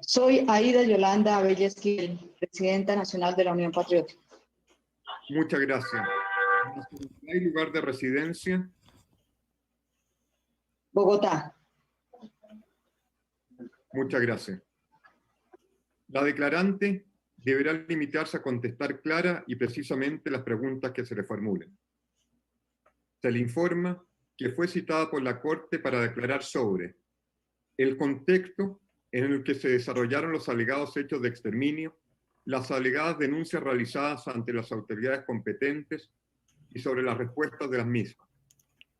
Soy Aida Yolanda Abella Esquivel, presidenta nacional de la Unión Patriótica. Muchas gracias. ¿Hay lugar de residencia? Bogotá. Muchas gracias. La declarante deberá limitarse a contestar clara y precisamente las preguntas que se le formulen. Se le informa que fue citada por la Corte para declarar sobre el contexto en el que se desarrollaron los alegados hechos de exterminio, las alegadas denuncias realizadas ante las autoridades competentes y sobre las respuestas de las mismas,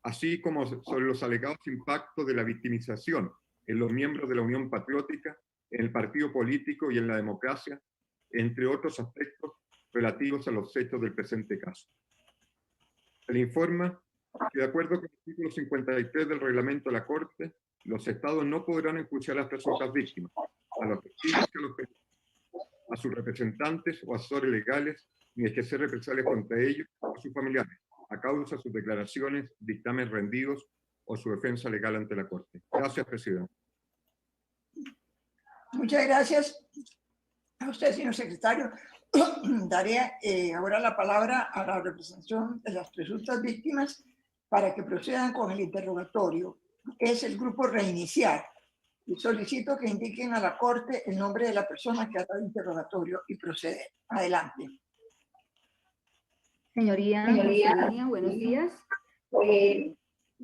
así como sobre los alegados impactos de la victimización en los miembros de la Unión Patriótica, en el partido político y en la democracia, entre otros aspectos relativos a los hechos del presente caso. Se le informa que, de acuerdo con el artículo 53 del reglamento de la Corte, los estados no podrán enjuiciar a las presuntas víctimas, a los testigos que a los periodistas, a sus representantes o asesores legales, ni ejercer represalias contra ellos o sus familiares, a causa de sus declaraciones, dictámenes rendidos o su defensa legal ante la Corte. Gracias, presidente. Muchas gracias a usted, señor secretario. Daré ahora la palabra a la representación de las presuntas víctimas para que procedan con el interrogatorio, que es el grupo Reiniciar. Y solicito que indiquen a la Corte el nombre de la persona que hará el interrogatorio y proceder. Adelante. Señoría, buenos días.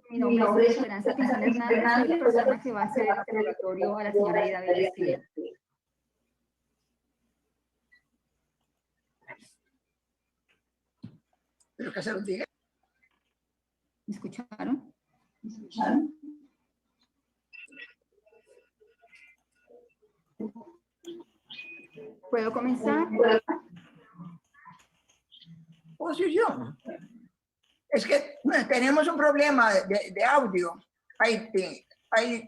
Mi nombre es Esperanza Tizón Hernández, soy la persona que va a hacer el interrogatorio a la señora Aida Abella Esquivel. ¿Pero que se los diga? ¿Me escucharon? ¿Me escucharon? ¿Puedo comenzar? ¿Puedo decir yo? Es que tenemos un problema de audio.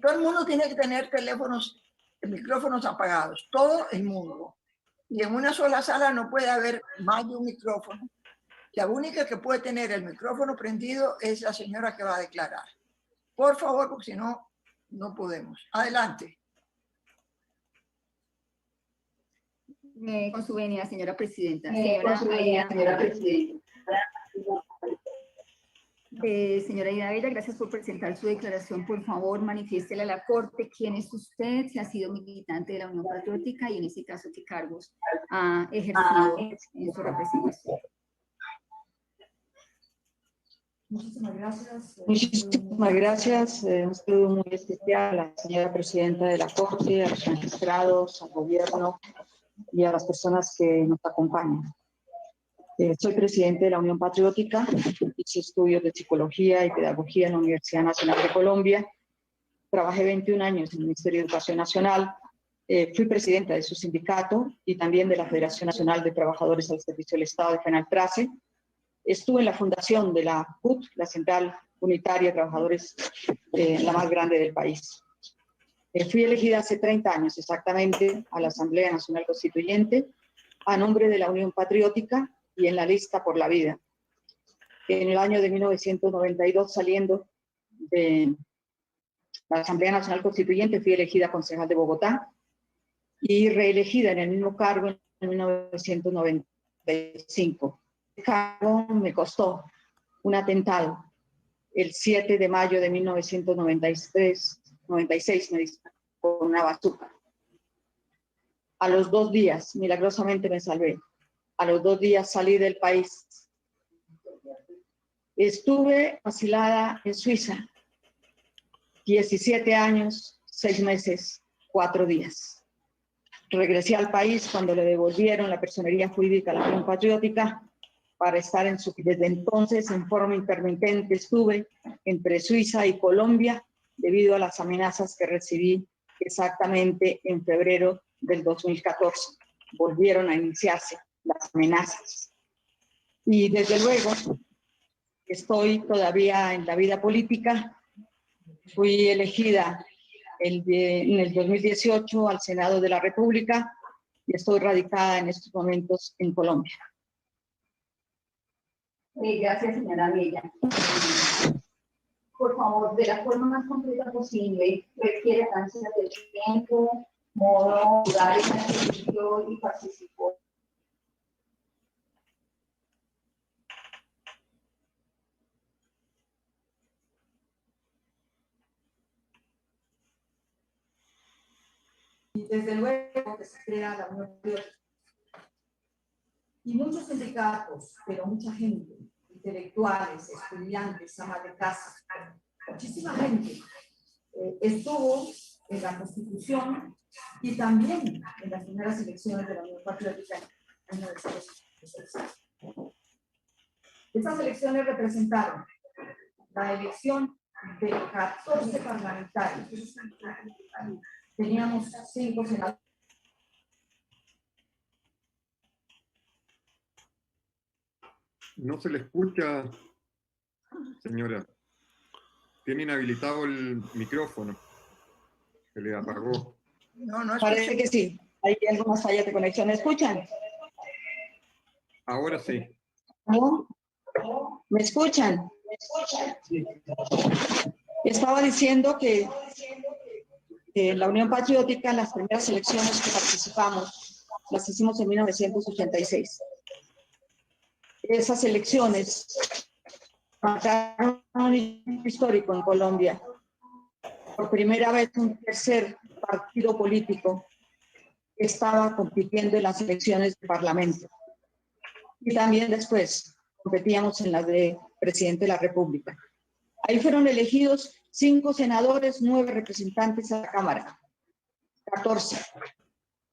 Todo el mundo tiene que tener teléfonos, micrófonos apagados, todo el mundo. Y en una sola sala no puede haber más de un micrófono. La única que puede tener el micrófono prendido es la señora que va a declarar. Por favor, porque si no, no podemos. Adelante. Con su venia, señora presidenta. Señora Aida Abella, gracias por presentar su declaración. Por favor, manifiéstele a la Corte quién es usted, si ha sido militante de la Unión Patriótica y en ese caso qué cargos ha ejercido en su representación. Muchísimas gracias. Un saludo muy especial a la señora presidenta de la Corte, a los magistrados, al gobierno y a las personas que nos acompañan. Soy presidente de la Unión Patriótica, hice estudios de psicología y pedagogía en la Universidad Nacional de Colombia, trabajé 21 años en el Ministerio de Educación Nacional, fui presidenta de su sindicato y también de la Federación Nacional de Trabajadores al Servicio del Estado de FENALTRACE. Estuve en la fundación de la CUT, la Central Unitaria de Trabajadores, la más grande del país. Fui elegida hace 30 años exactamente a la Asamblea Nacional Constituyente a nombre de la Unión Patriótica y en la lista Por la Vida. En el año de 1992, saliendo de la Asamblea Nacional Constituyente, fui elegida concejal de Bogotá y reelegida en el mismo cargo en 1995. El cargo me costó un atentado el 7 de mayo de 1996 con una bazuca. A los 2 días, milagrosamente me salvé. A los 2 días salí del país. Estuve asilada en Suiza 17 años, 6 meses, 4 días. Regresé al país cuando le devolvieron la personería jurídica a la Unión Patriótica para estar en su... Desde entonces, en forma intermitente, estuve entre Suiza y Colombia debido a las amenazas que recibí exactamente en febrero del 2014. Volvieron a iniciarse las amenazas. Y desde luego, estoy todavía en la vida política. Fui elegida en el 2018 al Senado de la República y estoy radicada en estos momentos en Colombia. Gracias, señora Abella. favor, de la forma más completa posible, requiere ansias de tiempo, modo, lugar, ejercicio y participó. Y desde luego que se crea la Unión Patriótica. Y muchos sindicatos, pero mucha gente, intelectuales, estudiantes, amas de casa, muchísima gente estuvo en la Constitución y también en las primeras elecciones de la Unión Patriótica en 1966. Estas elecciones representaron la elección de 14 parlamentarios. Teníamos 5 senadores. No se le escucha, señora. Tiene inhabilitado el micrófono. Se le apagó. No, Parece que sí. Hay algunas fallas de conexión. ¿Me escuchan? Ahora sí. ¿No? ¿Me escuchan? Sí. Estaba diciendo que la Unión Patriótica, en las primeras elecciones que participamos, las hicimos en 1986. Esas elecciones marcaron un hito histórico en Colombia. Por primera vez un tercer partido político estaba compitiendo en las elecciones de Parlamento. Y también después competíamos en las de Presidente de la República. Ahí fueron elegidos 5 senadores, 9 representantes a la Cámara, 14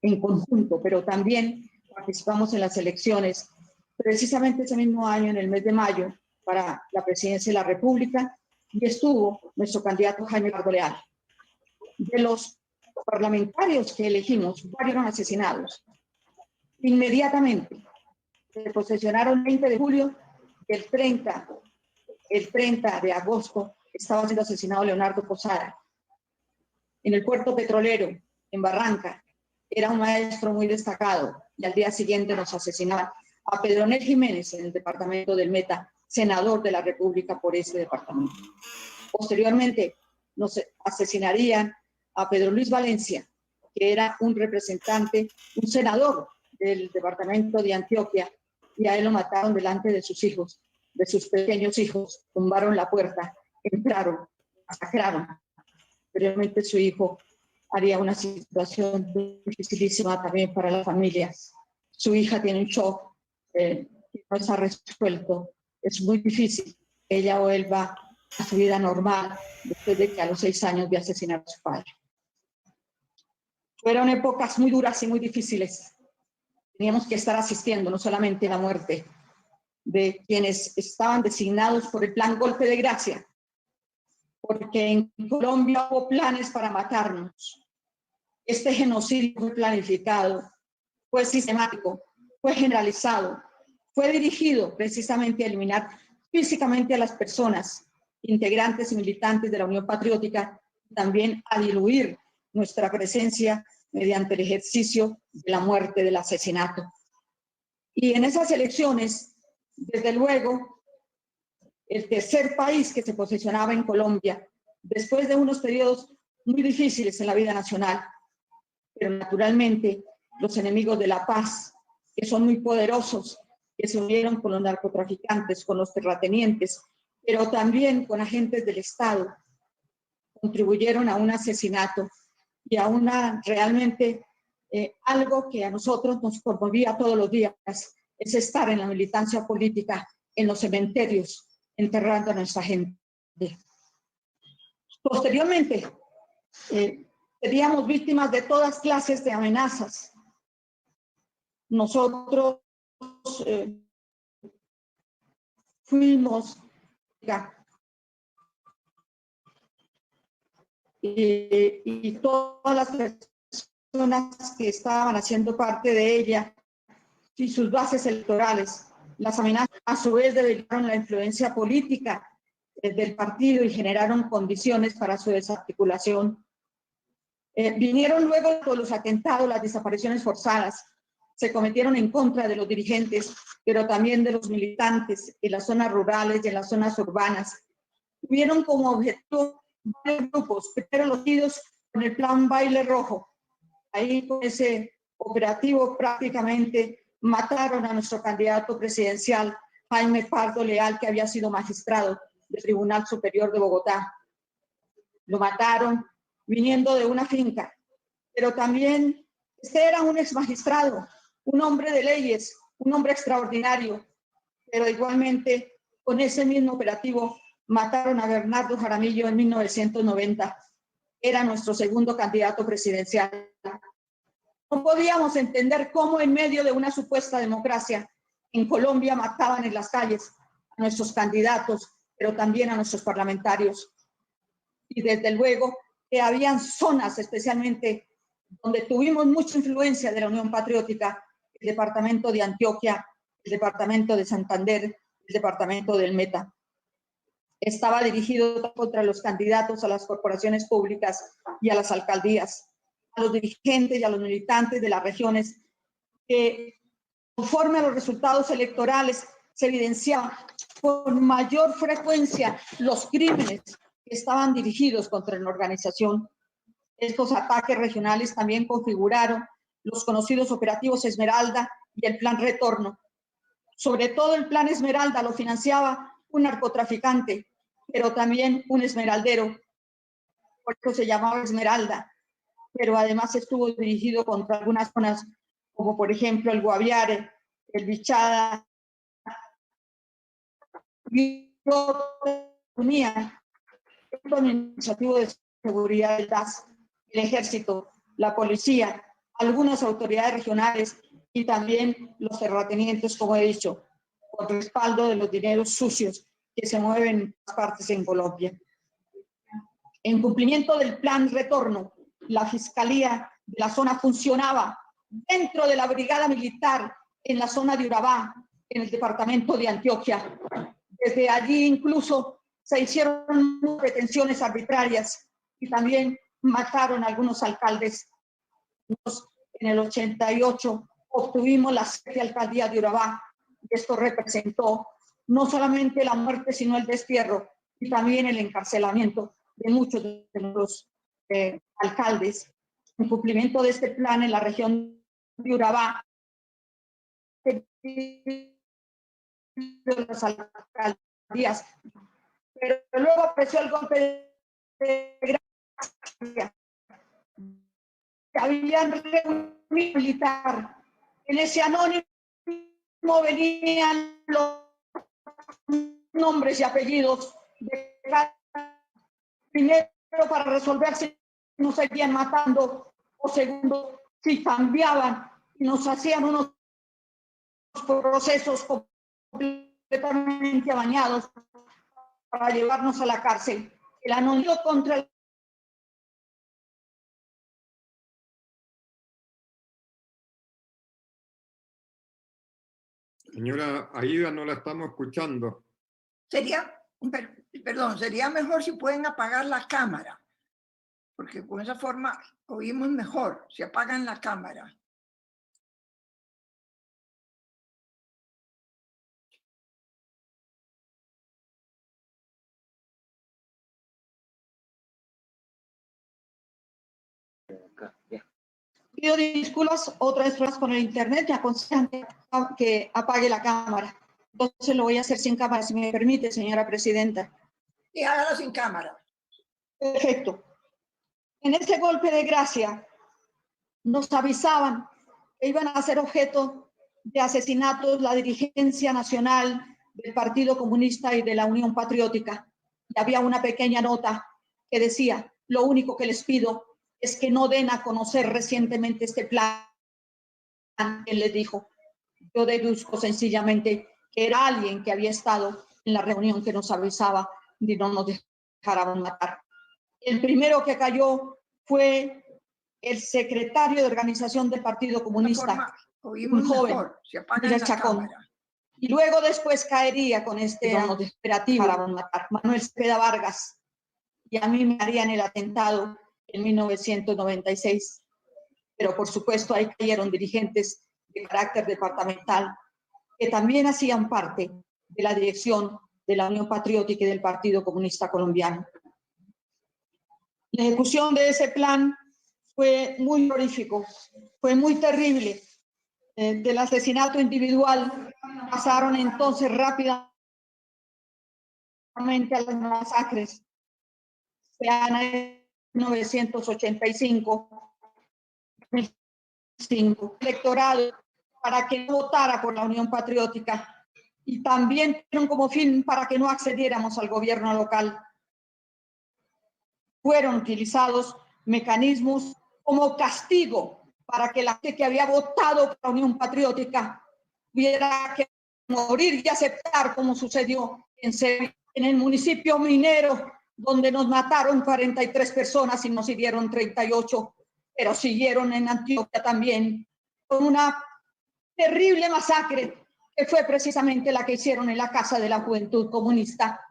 en conjunto, pero también participamos en las elecciones precisamente ese mismo año, en el mes de mayo, para la presidencia de la República, y estuvo nuestro candidato Jaime Pardo Leal. De los parlamentarios que elegimos, varios fueron asesinados. Inmediatamente se posesionaron el 20 de julio, el 30 de agosto estaba siendo asesinado Leonardo Posada en el puerto petrolero, en Barranca. Era un maestro muy destacado y al día siguiente nos asesinaban a Pedronel Jiménez en el departamento del Meta, senador de la República por ese departamento. Posteriormente nos asesinarían a Pedro Luis Valencia, que era un representante, un senador del departamento de Antioquia, y a él lo mataron delante de sus hijos, de sus pequeños hijos, tumbaron la puerta, entraron, masacraron. Posteriormente su hijo haría una situación dificilísima también para la familia. Su hija tiene un shock que no está resuelto. Es muy difícil que ella vuelva a su vida normal después de que a los 6 años de asesinar a su padre. Fueron épocas muy duras y muy difíciles. Teníamos que estar asistiendo no solamente a la muerte de quienes estaban designados por el plan Golpe de Gracia, porque en Colombia hubo planes para matarnos. Este genocidio fue planificado, fue sistemático, fue generalizado, fue dirigido precisamente a eliminar físicamente a las personas, integrantes y militantes de la Unión Patriótica, también a diluir nuestra presencia mediante el ejercicio de la muerte, del asesinato. Y en esas elecciones, desde luego, el tercer país que se posicionaba en Colombia, después de unos periodos muy difíciles en la vida nacional, pero naturalmente los enemigos de la paz, que son muy poderosos, que se unieron con los narcotraficantes, con los terratenientes, pero también con agentes del Estado, contribuyeron a un asesinato y a una realmente algo que a nosotros nos conmovía todos los días, es estar en la militancia política, en los cementerios, enterrando a nuestra gente. Posteriormente, seríamos víctimas de todas clases de amenazas. Nosotros fuimos y todas las personas que estaban haciendo parte de ella y sus bases electorales, las amenazas a su vez debilitaron la influencia política del partido y generaron condiciones para su desarticulación. Vinieron luego todos los atentados, las desapariciones forzadas, se cometieron en contra de los dirigentes, pero también de los militantes en las zonas rurales y en las zonas urbanas. tuvieron como objetivo varios grupos. Primero los unidos con el plan Baile Rojo. Ahí con ese operativo prácticamente mataron a nuestro candidato presidencial, Jaime Pardo Leal, que había sido magistrado del Tribunal Superior de Bogotá. Lo mataron viniendo de una finca, pero también este era un ex magistrado, un hombre de leyes, un hombre extraordinario, pero igualmente con ese mismo operativo mataron a Bernardo Jaramillo en 1990. Era nuestro segundo candidato presidencial. No podíamos entender cómo en medio de una supuesta democracia en Colombia mataban en las calles a nuestros candidatos, pero también a nuestros parlamentarios. Y desde luego que habían zonas especialmente donde tuvimos mucha influencia de la Unión Patriótica, el departamento de Antioquia, el departamento de Santander, el departamento del Meta. Estaba dirigido contra los candidatos a las corporaciones públicas y a las alcaldías, a los dirigentes y a los militantes de las regiones que, conforme a los resultados electorales, se evidenciaban con mayor frecuencia los crímenes que estaban dirigidos contra la organización. Estos ataques regionales también configuraron los conocidos operativos Esmeralda y el Plan Retorno. Sobre todo el Plan Esmeralda lo financiaba un narcotraficante, pero también un esmeraldero, por eso se llamaba Esmeralda, pero además estuvo dirigido contra algunas zonas, como por ejemplo el Guaviare, el Bichada, y unía el administrativo de seguridad del DAS, el ejército, la policía, algunas autoridades regionales y también los terratenientes, como he dicho, con respaldo de los dineros sucios que se mueven en todas partes en Colombia. En cumplimiento del plan Retorno, la Fiscalía de la zona funcionaba dentro de la Brigada Militar en la zona de Urabá, en el departamento de Antioquia. Desde allí incluso se hicieron detenciones arbitrarias y también mataron a algunos alcaldes. En el 88 obtuvimos la 7ª alcaldía de Urabá y esto representó no solamente la muerte, sino el destierro y también el encarcelamiento de muchos de los alcaldes. En cumplimiento de este plan en la región de Urabá, de las alcaldías, pero luego apareció el golpe de gracia. Habían reunido militar. En ese anónimo venían los nombres y apellidos de cada. Primero, para resolver si nos seguían matando, o segundo, si cambiaban y nos hacían unos procesos completamente bañados para llevarnos a la cárcel. El anuncio contra el Señora Aida, no la estamos escuchando. Sería mejor si pueden apagar la cámara, porque con esa forma oímos mejor, si apagan la cámara. Pido disculpas otra vez con el internet, me aconsejan que apague la cámara. Entonces lo voy a hacer sin cámara, si me permite, señora presidenta. Y hágalo sin cámara. Perfecto. En este golpe de gracia nos avisaban que iban a ser objeto de asesinatos la dirigencia nacional del Partido Comunista y de la Unión Patriótica. Y había una pequeña nota que decía: lo único que les pido es que no den a conocer recientemente este plan. Él les dijo. Yo deduzco sencillamente que era alguien que había estado en la reunión que nos avisaba de no nos dejaran matar. El primero que cayó fue el secretario de organización del Partido Comunista, un joven, Miguel Chacón. Y luego después caería con este operativo para matar Manuel Cepeda Vargas. Y a mí me harían el atentado en 1996. Pero por supuesto ahí cayeron dirigentes de carácter departamental que también hacían parte de la dirección de la Unión Patriótica y del Partido Comunista Colombiano. La ejecución de ese plan fue muy horrífico, fue muy terrible. Del asesinato individual pasaron entonces rápidamente a las masacres. En 1985, electorado para que no votara por la Unión Patriótica y también como fin para que no accediéramos al gobierno local. Fueron utilizados mecanismos como castigo para que la gente que había votado por la Unión Patriótica tuviera que morir y aceptar, como sucedió en Sevilla, en el municipio minero, donde nos mataron 43 personas y nos hirieron 38, pero siguieron en Antioquia también con una terrible masacre que fue precisamente la que hicieron en la Casa de la Juventud Comunista.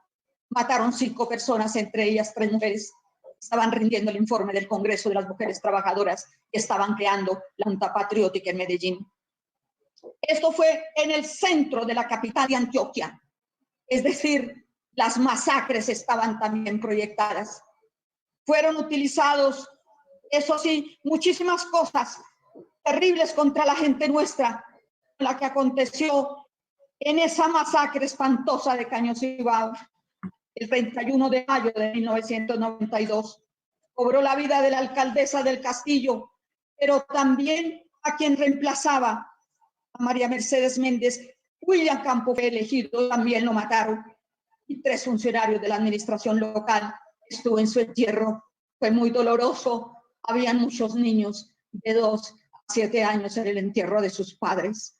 Mataron 5 personas, entre ellas 3 mujeres. Estaban rindiendo el informe del Congreso de las Mujeres Trabajadoras que estaban creando la Junta Patriótica en Medellín. Esto fue en el centro de la capital de Antioquia. Es decir, las masacres estaban también proyectadas. Fueron utilizados, eso sí, muchísimas cosas terribles contra la gente nuestra, la que aconteció en esa masacre espantosa de Caño-Cibao. El 31 de mayo de 1992, cobró la vida de la alcaldesa del Castillo, pero también a quien reemplazaba, a María Mercedes Méndez. William Campo fue elegido, también lo mataron, y 3 funcionarios de la administración local. Estuvo en su entierro, fue muy doloroso. Habían muchos niños de 2 a 7 años en el entierro de sus padres.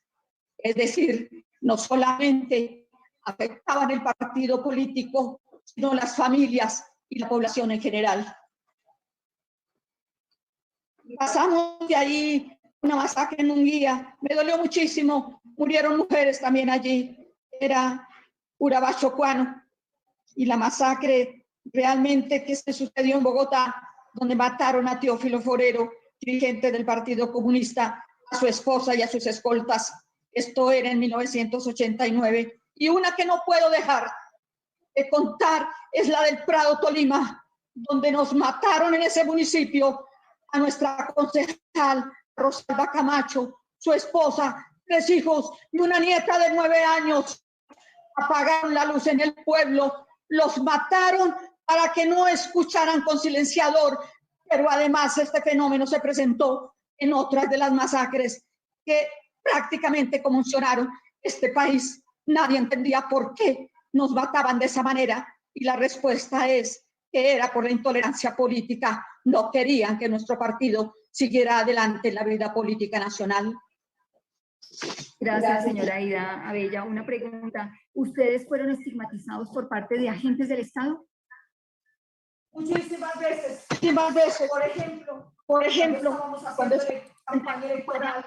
Es decir, no solamente afectaban el partido político, sino las familias y la población en general. Pasamos de ahí una masacre en Munguía, me dolió muchísimo, murieron mujeres también allí, era Urabá Chocuano, y la masacre realmente que se sucedió en Bogotá, donde mataron a Teófilo Forero, dirigente del Partido Comunista, a su esposa y a sus escoltas. Esto era en 1989, y una que no puedo dejar de contar es la del Prado, Tolima, donde nos mataron en ese municipio a nuestra concejal Rosalba Camacho, su esposa, 3 hijos y una nieta de 9 años. Apagaron la luz en el pueblo, los mataron para que no escucharan con silenciador, pero además este fenómeno se presentó en otras de las masacres que prácticamente conmocionaron este país. Nadie entendía por qué nos mataban de esa manera, y la respuesta es que era por la intolerancia política. No querían que nuestro partido siguiera adelante en la vida política nacional. Gracias, señora Aida Abella. Una pregunta. ¿Ustedes fueron estigmatizados por parte de agentes del Estado? Muchísimas veces. Muchísimas veces. Por ejemplo, cuando se campaña electoral,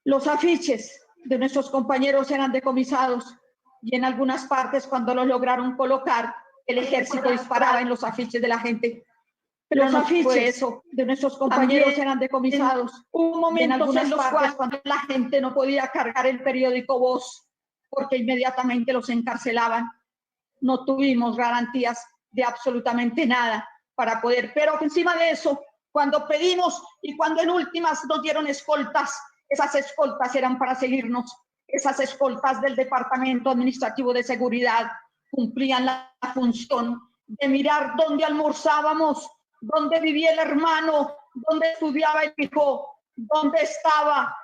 los afiches de nuestros compañeros eran decomisados, y en algunas partes, cuando los lograron colocar, el ejército disparaba en los afiches de la gente. Pero los afiches de nuestros compañeros eran decomisados. Hubo momentos en los cuales cuando la gente no podía cargar el periódico Voz, porque inmediatamente los encarcelaban. No tuvimos garantías de absolutamente nada para poder, pero encima de eso, cuando pedimos y cuando en últimas nos dieron escoltas, esas escoltas eran para seguirnos. Esas escoltas del Departamento Administrativo de Seguridad cumplían la función de mirar dónde almorzábamos, dónde vivía el hermano, dónde estudiaba el hijo, dónde estaba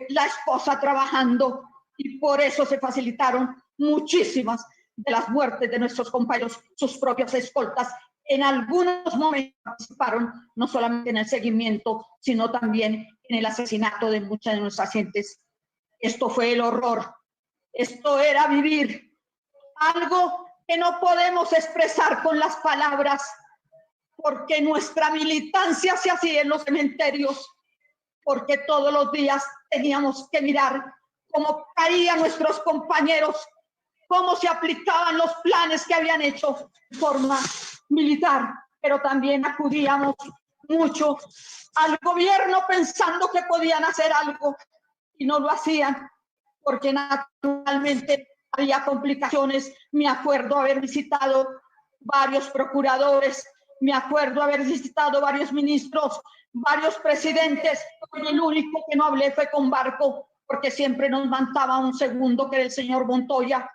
la esposa trabajando, y por eso se facilitaron muchísimas de las muertes de nuestros compañeros. Sus propias escoltas en algunos momentos participaron no solamente en el seguimiento, sino también en el asesinato de muchas de nuestras gentes. Esto fue el horror. Esto era vivir algo que no podemos expresar con las palabras, porque nuestra militancia se hacía en los cementerios, porque todos los días teníamos que mirar cómo caían nuestros compañeros, cómo se aplicaban los planes que habían hecho de forma militar, pero también acudíamos mucho al gobierno pensando que podían hacer algo y no lo hacían, porque naturalmente había complicaciones. Me acuerdo haber visitado varios procuradores, me acuerdo haber visitado varios ministros, varios presidentes. El único que no hablé fue con Barco, porque siempre nos mandaba un segundo, que era el señor Montoya.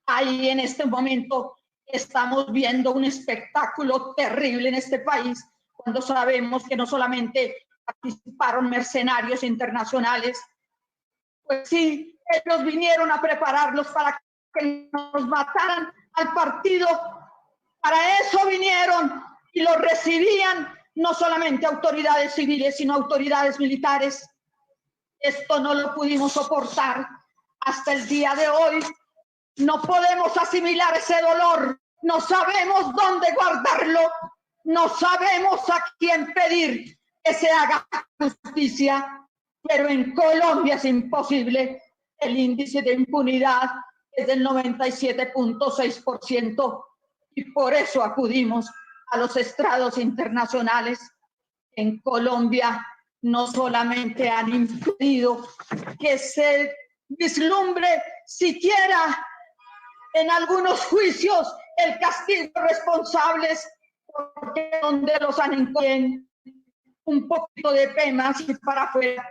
Ahí en este momento estamos viendo un espectáculo terrible en este país, cuando sabemos que no solamente participaron mercenarios internacionales, pues sí, ellos vinieron a prepararlos para que nos mataran al partido. Para eso vinieron, y lo recibían no solamente autoridades civiles, sino autoridades militares. Esto no lo pudimos soportar hasta el día de hoy. No podemos asimilar ese dolor, no sabemos dónde guardarlo, no sabemos a quién pedir que se haga justicia, pero en Colombia es imposible. El índice de impunidad es del 97.6%, y por eso acudimos a los estrados internacionales. En Colombia no solamente han impedido que se vislumbre siquiera en algunos juicios el castigo de responsables, porque donde los han encontrado un poquito de penas y para afuera.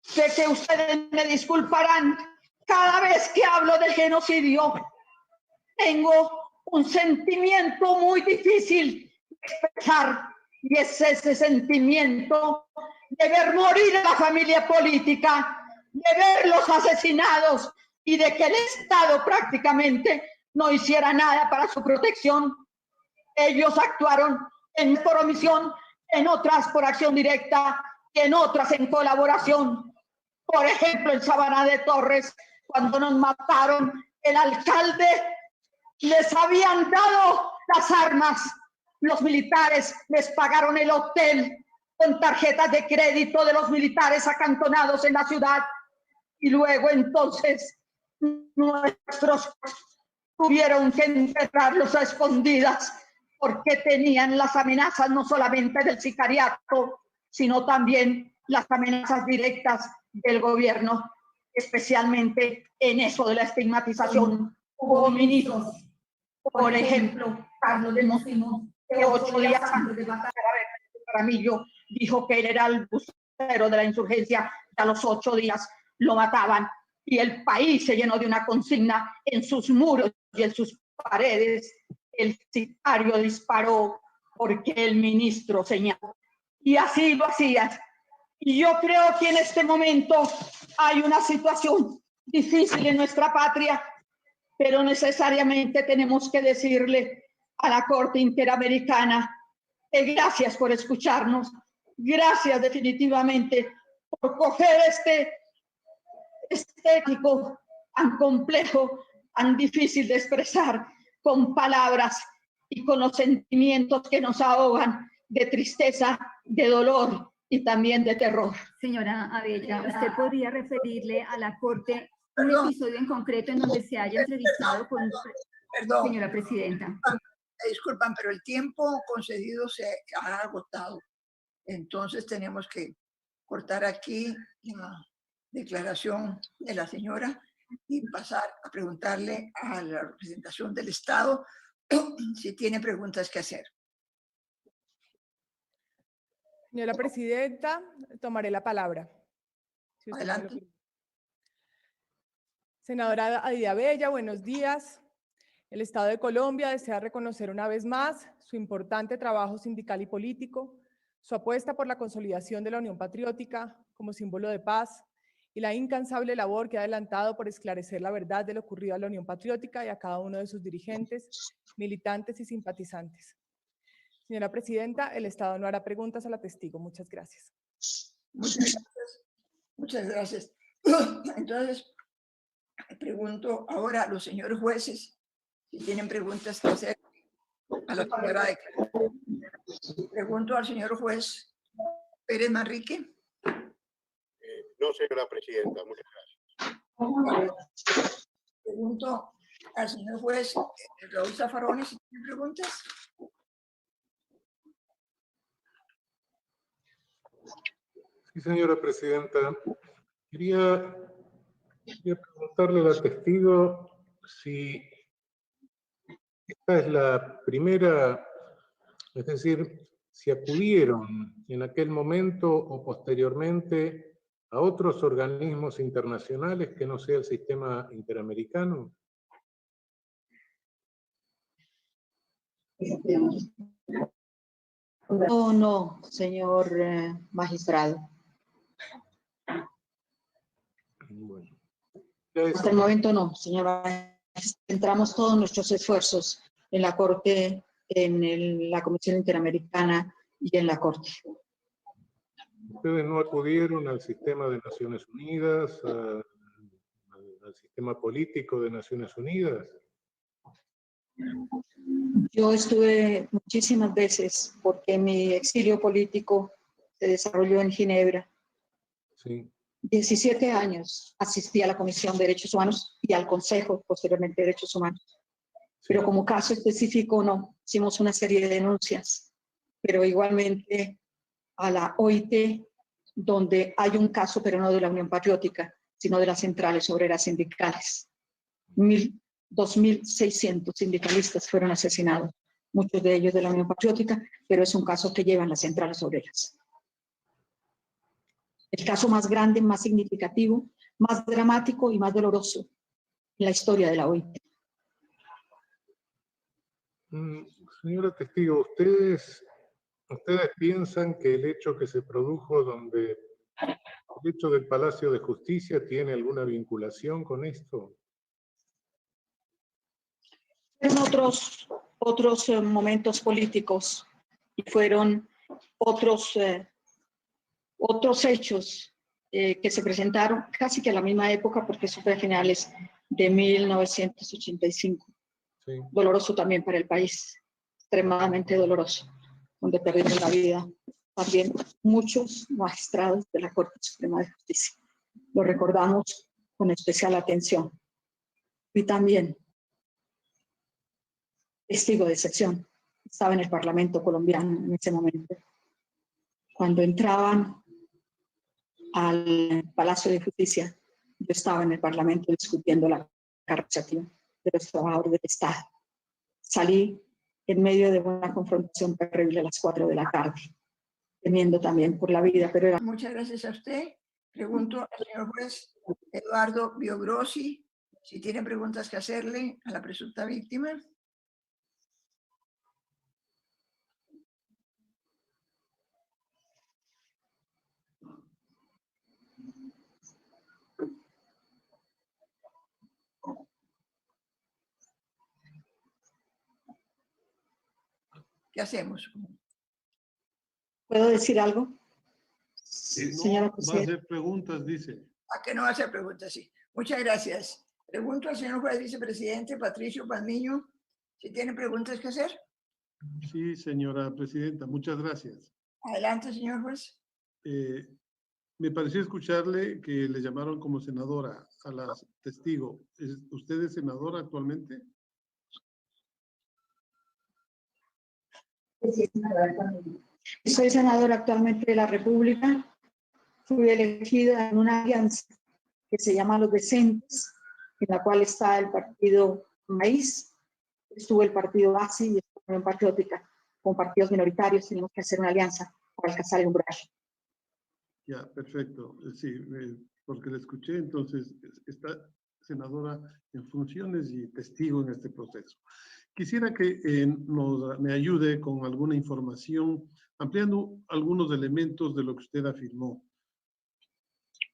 Sé que ustedes me disculparán, cada vez que hablo del genocidio tengo un sentimiento muy difícil de expresar, y es ese sentimiento de ver morir a la familia política, de verlos asesinados y de que el Estado prácticamente no hiciera nada para su protección. Ellos actuaron por omisión, en otras por acción directa, y en otras en colaboración. Por ejemplo, en Sabana de Torres, cuando nos mataron, el alcalde les habían dado las armas, los militares les pagaron el hotel con tarjetas de crédito de los militares acantonados en la ciudad, y luego entonces nuestros tuvieron que enterrarlos a escondidas, porque tenían las amenazas no solamente del sicariato, sino también las amenazas directas del gobierno, especialmente en eso de la estigmatización. Hubo ministros, por ejemplo, Carlos de Mocino, que 8 días antes de matar a Jaramillo dijo que él era el vocero de la insurgencia, y a los 8 días lo mataban, y el país se llenó de una consigna en sus muros y en sus paredes: el sicario disparó porque el ministro señaló. Y así lo hacían. Y yo creo que en este momento hay una situación difícil en nuestra patria, pero necesariamente tenemos que decirle a la Corte Interamericana que gracias por escucharnos, gracias definitivamente por coger este ético tan complejo, tan difícil de expresar con palabras y con los sentimientos que nos ahogan de tristeza, de dolor y también de terror. Señora Abella, ¿usted podría referirle a la Corte un episodio en concreto en donde se haya entrevistado con... Perdón. Señora Presidenta. Disculpan, pero el tiempo concedido se ha agotado. Entonces tenemos que cortar aquí la declaración de la señora y pasar a preguntarle a la representación del Estado si tiene preguntas que hacer. Señora Presidenta, tomaré la palabra. Si Adelante. Senadora Aida Abella, buenos días. El Estado de Colombia desea reconocer una vez más su importante trabajo sindical y político, su apuesta por la consolidación de la Unión Patriótica como símbolo de paz y la incansable labor que ha adelantado por esclarecer la verdad de lo ocurrido a la Unión Patriótica y a cada uno de sus dirigentes, militantes y simpatizantes. Señora Presidenta, el Estado no hará preguntas a la testigo. Muchas gracias. Muchas gracias. Muchas gracias. Entonces, pregunto ahora a los señores jueces si tienen preguntas que hacer a la señora declarante. Pregunto al señor juez Pérez Manrique. No, señora Presidenta, muchas gracias. Pregunto al señor juez Raúl Zaffaroni si tiene preguntas. Sí, señora Presidenta. Quería preguntarle al testigo si esta es la primera, es decir, si acudieron en aquel momento o posteriormente a otros organismos internacionales que no sea el sistema interamericano. No, no, señor magistrado. Bueno. Hasta el momento no, señora. Centramos todos nuestros esfuerzos en la Corte, en la Comisión Interamericana y en la Corte. ¿Ustedes no acudieron al sistema de Naciones Unidas, al sistema político de Naciones Unidas? Yo estuve muchísimas veces porque mi exilio político se desarrolló en Ginebra. Sí. 17 años asistí a la Comisión de Derechos Humanos y al Consejo, posteriormente de Derechos Humanos. Pero como caso específico no, hicimos una serie de denuncias, pero igualmente a la OIT, donde hay un caso, pero no de la Unión Patriótica, sino de las centrales obreras sindicales. 2.600 sindicalistas fueron asesinados, muchos de ellos de la Unión Patriótica, pero es un caso que llevan las centrales obreras. El caso más grande, más significativo, más dramático y más doloroso en la historia de la OIT. Señora testigo, ¿ustedes piensan que el hecho que se produjo donde el hecho del Palacio de Justicia tiene alguna vinculación con esto? Fueron otros momentos políticos y fueron otros hechos que se presentaron casi que a la misma época, porque eso fue a finales de 1985. Sí. Doloroso también para el país, extremadamente doloroso, donde perdieron la vida también muchos magistrados de la Corte Suprema de Justicia. Lo recordamos con especial atención. Y también testigo de excepción, estaba en el Parlamento colombiano en ese momento. Cuando entraban al Palacio de Justicia, yo estaba en el Parlamento discutiendo la caracterización de los trabajadores del Estado. Salí en medio de una confrontación terrible a las 4 de la tarde, temiendo también por la vida, pero era... Muchas gracias a usted. Pregunto al señor juez Eduardo Biogrossi si tiene preguntas que hacerle a la presunta víctima. ¿Qué hacemos? ¿Puedo decir algo? Señora no va a hacer preguntas, dice. ¿A qué no va a hacer preguntas? Sí. Muchas gracias. Pregunto al señor juez vicepresidente Patricio Palmiño si tiene preguntas que hacer. Sí, señora presidenta, muchas gracias. Adelante, señor juez. Me pareció escucharle que le llamaron como senadora a la testigo. ¿Usted es senadora actualmente? Soy senadora actualmente de la República. Fui elegida en una alianza que se llama Los Decentes, en la cual está el partido Maíz, estuvo el partido Base y la Unión Patriótica. Con partidos minoritarios tenemos que hacer una alianza para alcanzar el umbral. Ya, perfecto. Sí, porque le escuché, entonces está senadora en funciones y testigo en este proceso. Quisiera que me ayude con alguna información, ampliando algunos elementos de lo que usted afirmó.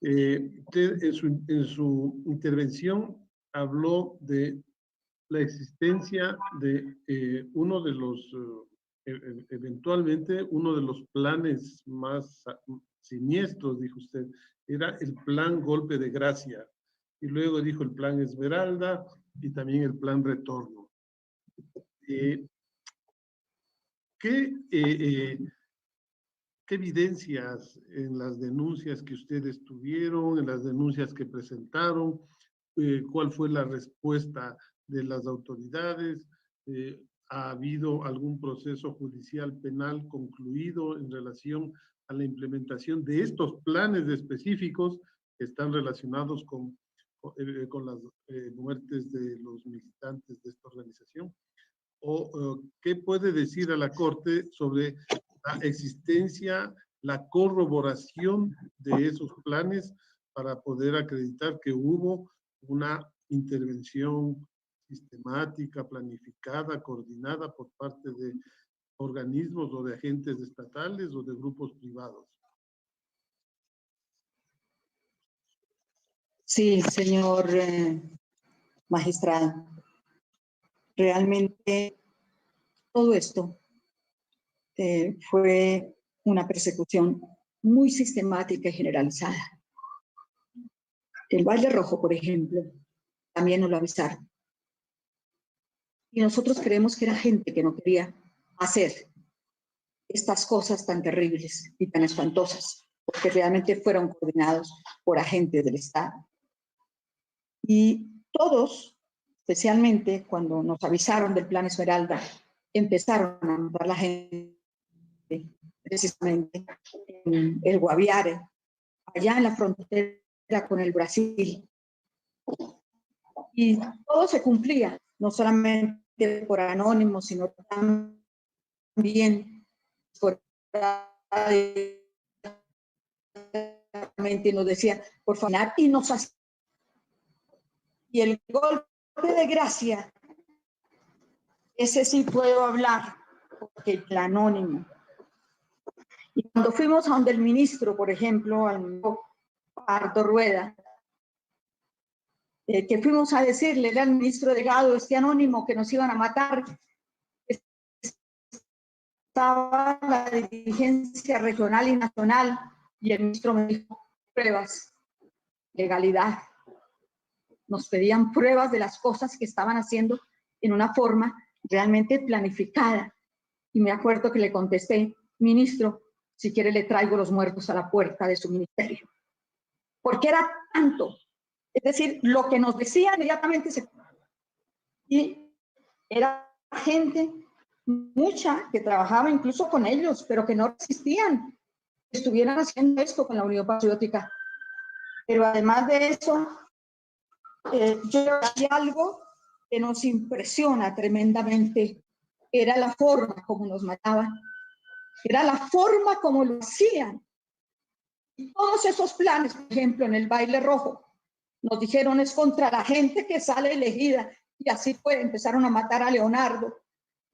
Usted en su intervención habló de la existencia de uno de los, eventualmente, uno de los planes más siniestros, dijo usted, era el plan Golpe de Gracia. Y luego dijo el plan Esmeralda y también el plan Retorno. ¿Qué evidencias en las denuncias que ustedes tuvieron, en las denuncias que presentaron, cuál fue la respuesta de las autoridades? ¿Ha habido algún proceso judicial penal concluido en relación a la implementación de estos planes específicos que están relacionados con las muertes de los militantes de esta organización? ¿O qué puede decir a la Corte sobre la existencia, la corroboración de esos planes para poder acreditar que hubo una intervención sistemática, planificada, coordinada por parte de organismos o de agentes estatales o de grupos privados? Sí, señor magistrado. Realmente todo esto fue una persecución muy sistemática y generalizada. El Baile Rojo, por ejemplo, también nos lo avisaron. Y nosotros creemos que era gente que no quería hacer estas cosas tan terribles y tan espantosas, porque realmente fueron coordinados por agentes del Estado. Y todos, especialmente cuando nos avisaron del Plan Esmeralda, empezaron a mandar la gente, precisamente en el Guaviare, allá en la frontera con el Brasil. Y todo se cumplía, no solamente por anónimos, sino también por y nos decía, por favor, y nos hacía. Y el golpe de gracia, ese sí puedo hablar, porque el anónimo. Y cuando fuimos a donde el ministro, por ejemplo, al Pardo Rueda, que fuimos a decirle al ministro Delgado, este anónimo que nos iban a matar, estaba la dirigencia regional y nacional, y el ministro me dijo, pruebas, legalidad. Nos pedían pruebas de las cosas que estaban haciendo en una forma realmente planificada. Y me acuerdo que le contesté, ministro, si quiere le traigo los muertos a la puerta de su ministerio. Porque era tanto. Es decir, lo que nos decía inmediatamente se... Y era gente, mucha, que trabajaba incluso con ellos, pero que no resistían que estuvieran haciendo esto con la Unión Patriótica. Pero además de eso, yo creo que hay algo que nos impresiona tremendamente, era la forma como nos mataban, era la forma como lo hacían. Y todos esos planes, por ejemplo, en el Baile Rojo, nos dijeron es contra la gente que sale elegida, y así fue, empezaron a matar a Leonardo,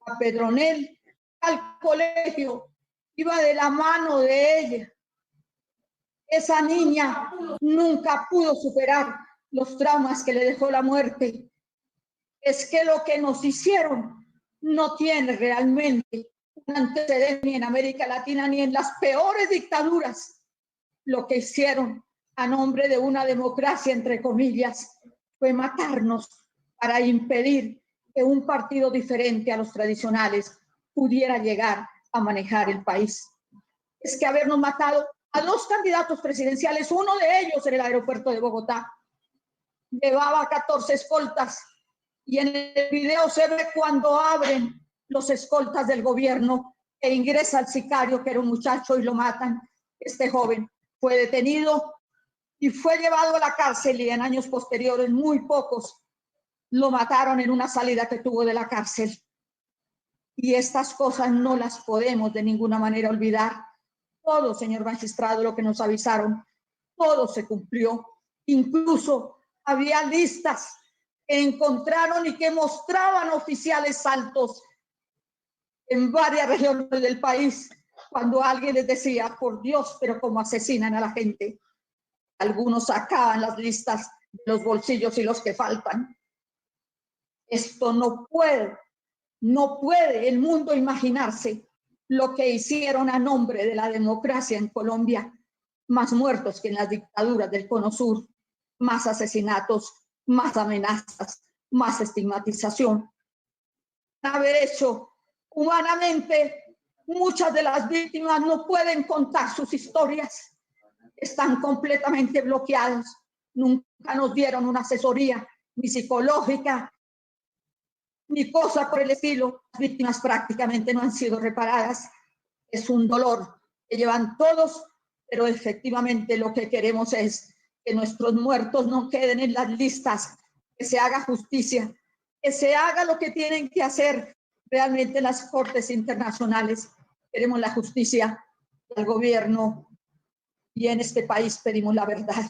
a Pedronel, al colegio, iba de la mano de ella. Esa niña nunca pudo superar los traumas que le dejó la muerte. Es que lo que nos hicieron no tiene realmente un antecedente ni en América Latina ni en las peores dictaduras. Lo que hicieron a nombre de una democracia, entre comillas, fue matarnos para impedir que un partido diferente a los tradicionales pudiera llegar a manejar el país. Es que habernos matado a 2 candidatos presidenciales, uno de ellos en el aeropuerto de Bogotá, llevaba 14 escoltas, y en el video se ve cuando abren los escoltas del gobierno e ingresa el sicario, que era un muchacho, y lo matan. Este joven fue detenido y fue llevado a la cárcel, y en años posteriores, muy pocos, lo mataron en una salida que tuvo de la cárcel. Y estas cosas no las podemos de ninguna manera olvidar. Todo, señor magistrado, lo que nos avisaron, todo se cumplió. Incluso había listas que encontraron y que mostraban oficiales altos en varias regiones del país, cuando alguien les decía, por Dios, pero cómo asesinan a la gente. Algunos sacaban las listas de los bolsillos y los que faltan. Esto no puede el mundo imaginarse lo que hicieron a nombre de la democracia en Colombia. Más muertos que en las dictaduras del Cono Sur, más asesinatos, más amenazas, más estigmatización. Haber hecho humanamente, muchas de las víctimas no pueden contar sus historias. Están completamente bloqueados. Nunca nos dieron una asesoría, ni psicológica, ni cosa por el estilo. Las víctimas prácticamente no han sido reparadas. Es un dolor que llevan todos, pero efectivamente lo que queremos es que nuestros muertos no queden en las listas, que se haga justicia, que se haga lo que tienen que hacer realmente las cortes internacionales. Queremos la justicia del gobierno y en este país pedimos la verdad,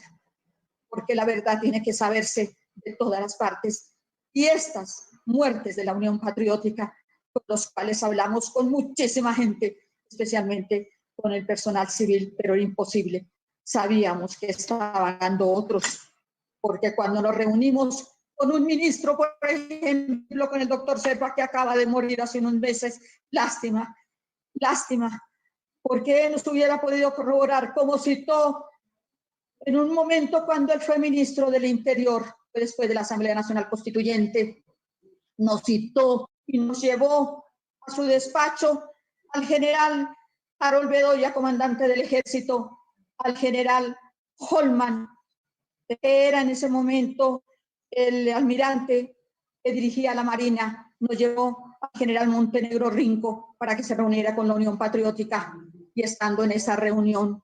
porque la verdad tiene que saberse de todas las partes. Y estas muertes de la Unión Patriótica, con los cuales hablamos con muchísima gente, especialmente con el personal civil, pero era imposible. Sabíamos que estaban dando otros, porque cuando nos reunimos con un ministro, por ejemplo, con el doctor Serpa, que acaba de morir hace unos meses, lástima, porque nos hubiera podido corroborar, como citó en un momento cuando él fue ministro del Interior, después de la Asamblea Nacional Constituyente, nos citó y nos llevó a su despacho al general Harold Bedoya, comandante del ejército, al general Holman, que era en ese momento el almirante que dirigía la Marina, nos llevó al general Montenegro Rinco para que se reuniera con la Unión Patriótica. Y estando en esa reunión,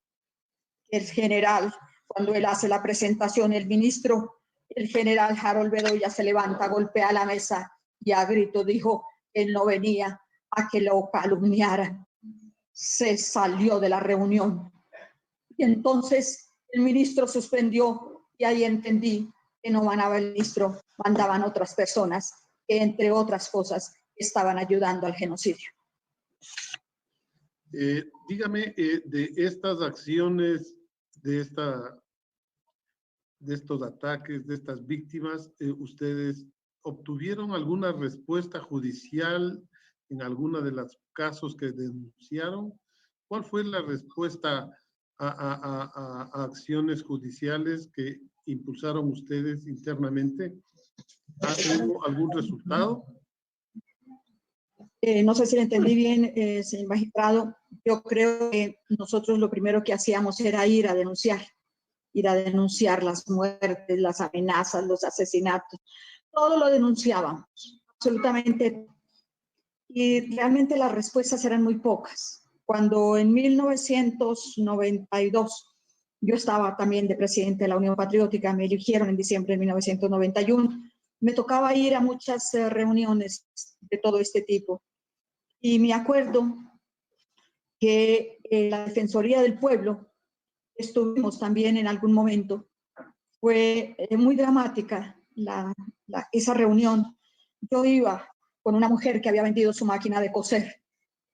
el general, cuando él hace la presentación, el ministro, el general Harold Bedoya se levanta, golpea la mesa y a grito dijo que él no venía a que lo calumniaran. Se salió de la reunión. Y entonces el ministro suspendió y ahí entendí que no mandaba el ministro, mandaban otras personas que, entre otras cosas, estaban ayudando al genocidio. Dígame, de estas acciones, de estos ataques, de estas víctimas, ¿ustedes obtuvieron alguna respuesta judicial en alguna de los casos que denunciaron? ¿Cuál fue la respuesta a acciones judiciales que impulsaron ustedes internamente? ¿Ha tenido algún resultado? No sé si lo entendí bien, señor magistrado. Yo creo que nosotros lo primero que hacíamos era ir a denunciar las muertes, las amenazas, los asesinatos. Todo lo denunciábamos, absolutamente. Y realmente las respuestas eran muy pocas. Cuando en 1992 yo estaba también de presidente de la Unión Patriótica, me eligieron en diciembre de 1991, me tocaba ir a muchas reuniones de todo este tipo. Y me acuerdo que la Defensoría del Pueblo, estuvimos también en algún momento, fue muy dramática esa reunión. Yo iba con una mujer que había vendido su máquina de coser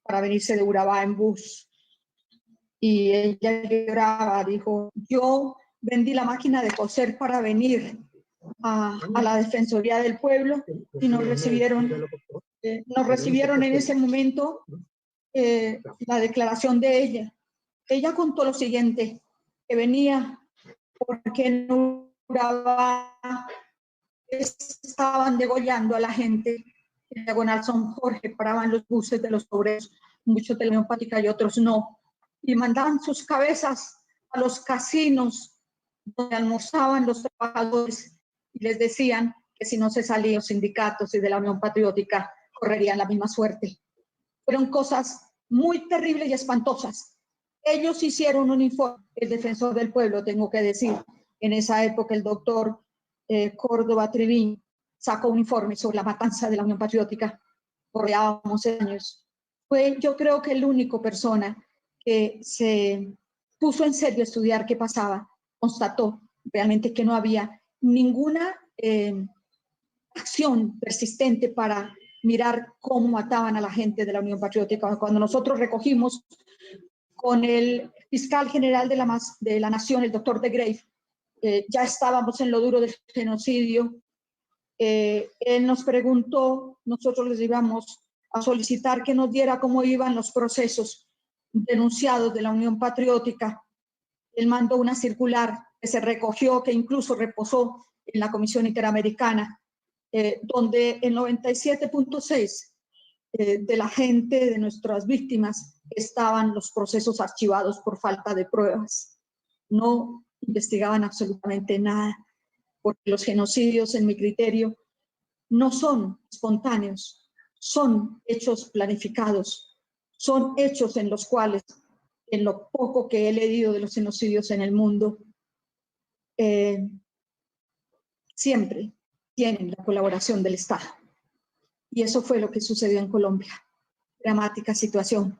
para venirse de Urabá en bus. Y ella lloraba, dijo, yo vendí la máquina de coser para venir a la Defensoría del Pueblo y nos recibieron en ese momento la declaración de ella. Ella contó lo siguiente, que venía porque en Urabá estaban degollando a la gente. En Diagonal San Jorge paraban los buses de los obreros, muchos de la Unión Patriótica y otros no, y mandaban sus cabezas a los casinos donde almorzaban los trabajadores y les decían que si no se salían los sindicatos y de la Unión Patriótica correrían la misma suerte. Fueron cosas muy terribles y espantosas. Ellos hicieron un informe, el Defensor del Pueblo, tengo que decir, en esa época el doctor Córdoba Triviño sacó un informe sobre la matanza de la Unión Patriótica, corríamos años. Fue, yo creo que el único persona que se puso en serio a estudiar qué pasaba, constató realmente que no había ninguna acción persistente para mirar cómo mataban a la gente de la Unión Patriótica. Cuando nosotros recogimos con el fiscal general de la Nación, el doctor de Grave, ya estábamos en lo duro del genocidio. Él nos preguntó, nosotros les íbamos a solicitar que nos diera cómo iban los procesos denunciados de la Unión Patriótica. Él mandó una circular que se recogió, que incluso reposó en la Comisión Interamericana, donde el 97.6 de la gente, de nuestras víctimas, estaban los procesos archivados por falta de pruebas. No investigaban absolutamente nada, porque los genocidios, en mi criterio, no son espontáneos, son hechos planificados, son hechos en los cuales, en lo poco que he leído de los genocidios en el mundo, siempre tienen la colaboración del Estado. Y eso fue lo que sucedió en Colombia. Dramática situación,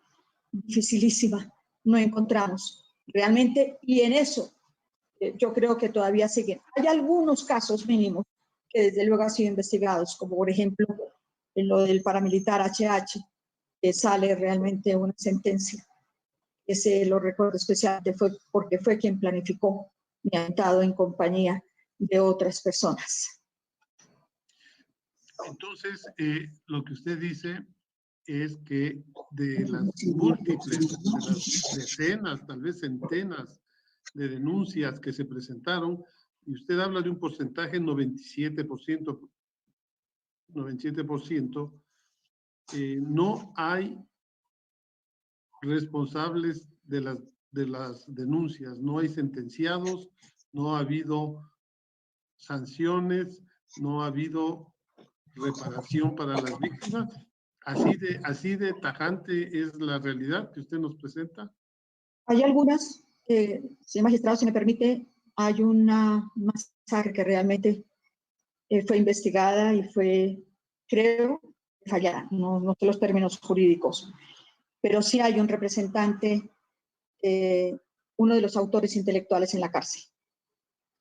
dificilísima, no encontramos realmente, y en eso yo creo que todavía siguen. Hay algunos casos mínimos que desde luego han sido investigados, como por ejemplo en lo del paramilitar HH, que sale realmente una sentencia. Ese lo recuerdo especialmente fue porque fue quien planificó mi atentado en compañía de otras personas. Entonces, lo que usted dice es que de las múltiples, de las decenas, tal vez centenas de denuncias que se presentaron, y usted habla de un porcentaje 97%, no hay responsables de las denuncias, no hay sentenciados, no ha habido sanciones, no ha habido reparación para las víctimas. Así de tajante es la realidad que usted nos presenta. Hay algunas, señor magistrado, si me permite, hay una masacre que realmente fue investigada y fue, creo, fallada, no sé los términos jurídicos, pero sí hay un representante, uno de los autores intelectuales en la cárcel,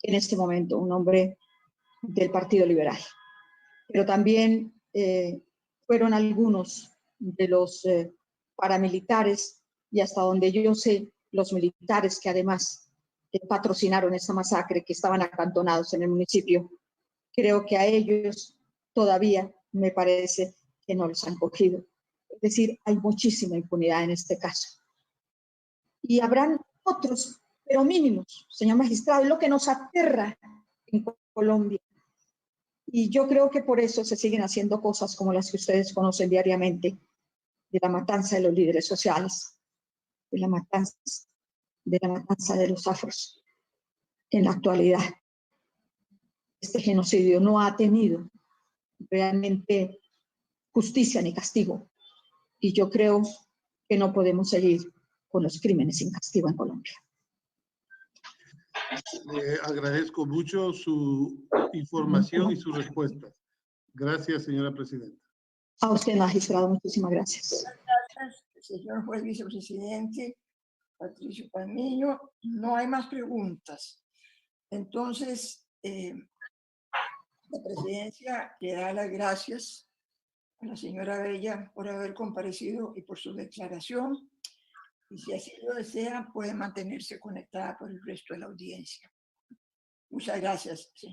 en este momento, un hombre del Partido Liberal. Pero también fueron algunos de los paramilitares y hasta donde yo sé, los militares que además patrocinaron esta masacre, que estaban acantonados en el municipio. Creo que a ellos todavía me parece que no los han cogido. Es decir, hay muchísima impunidad en este caso. Y habrán otros, pero mínimos, señor magistrado, es lo que nos aterra en Colombia. Y yo creo que por eso se siguen haciendo cosas como las que ustedes conocen diariamente, de la matanza de los líderes sociales, de la matanza de los afros. En la actualidad, este genocidio no ha tenido realmente justicia ni castigo. Y yo creo que no podemos seguir con los crímenes sin castigo en Colombia. Le agradezco mucho su información y sus respuestas. Gracias, señora presidenta. A usted, magistrado, muchísimas gracias. Gracias, señor juez vicepresidente Patricio Palmiño. No hay más preguntas. Entonces, la presidencia le da las gracias a la señora Bella por haber comparecido y por su declaración. Y si así lo desea, puede mantenerse conectada por el resto de la audiencia. Muchas gracias, señor.